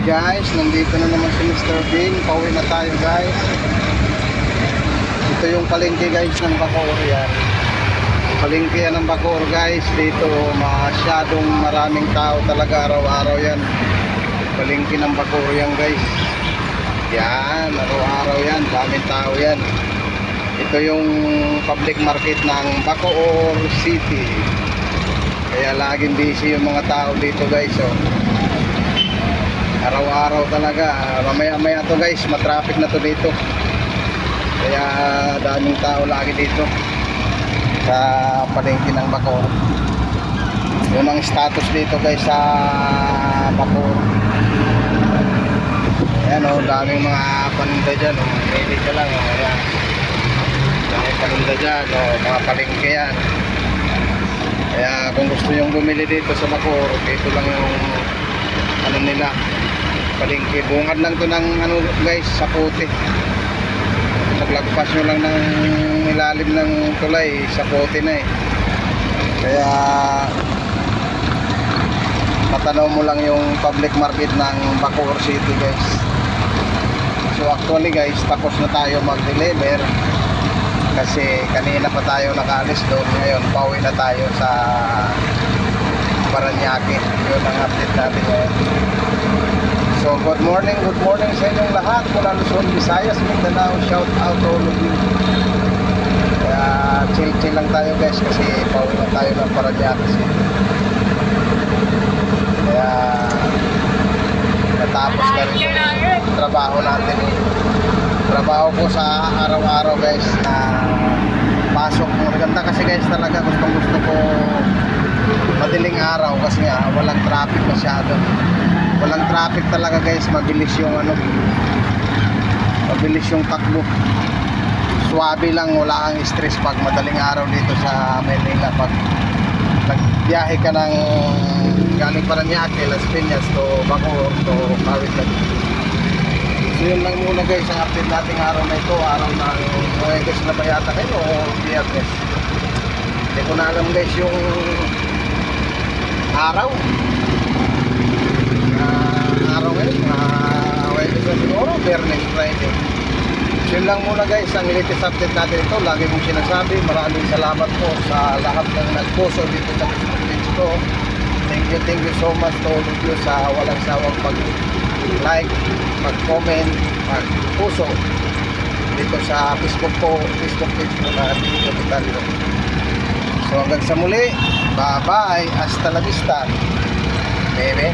Guys, nandito na naman si Mr. Bing. Pauwi na tayo guys. Ito yung palengke guys ng Bacoor yan. Palengke yan ng Bacoor guys. Dito masyadong maraming tao talaga araw-araw yan. Palengke ng Bacoor yan guys. Yan, araw-araw yan. Daming tao yan. Ito yung public market ng Bacoor City. Kaya laging busy yung mga tao dito guys. Oh. Araw-araw talaga. Mamaya-maya to guys, matraffic na to dito. Kaya daming tao lagi dito sa palengke ng Bacoor. Yun ang status dito guys sa Bacoor. Ayan o, daming mga paninda dyan o. Pili ka lang o. Ayan, daming paninda dyan o. Mga palengke yan. Kaya kung gusto yung bumili dito sa Bacoor, dito lang yung ano nila, palengke. Bungad lang to ng ano guys, sa puti. Paglagpas nyo lang ng ilalim ng tulay, sa puti na eh. Kaya matanaw mo lang yung public market ng Bacoor City guys. So actually guys, tapos na tayo mag-deliver kasi kanina pa tayo nakaalis doon. Ngayon pauwi na tayo sa Paranaque. Yun ang update natin ngayon. So good morning sa inyong lahat mula Luzon, Visayas, Mindanao. Shout out to all of you. Kaya chill lang tayo guys kasi pauwi na tayo ng Paranaque City. Kaya natapos na rin yung trabaho natin. Trabaho ko sa araw-araw guys na pasok. Maganda kasi guys talaga, gusto ko madaling araw kasi nga walang traffic masyado. Walang traffic talaga guys, mabilis yung ano, mabilis yung takbo. Suwabe lang, wala kang stress pag madaling araw dito sa Manila. Pag nagbiyahe ka ng galing Paranaque, Las Piñas to Bacoor to Kawit. So yun lang muna guys ang update nating araw na ito. Araw ng Huwebes na ba yata kayo o Biyernes? Hindi ko na alam guys yung araw. Araw ngayon, Huwebes na siguro, Biyernes, Friday. So yun lang muna guys ang latest update natin ito. Lagi mong sinasabi, maraming salamat po sa lahat ng nagpuso dito sa Facebook page ko. Thank you so much to all of you sa walang sawang pag-like, mag-comment, mag-puso dito sa Facebook page ko na Tito Vitalio. So hanggang sa muli, bye bye, hasta la vista baby.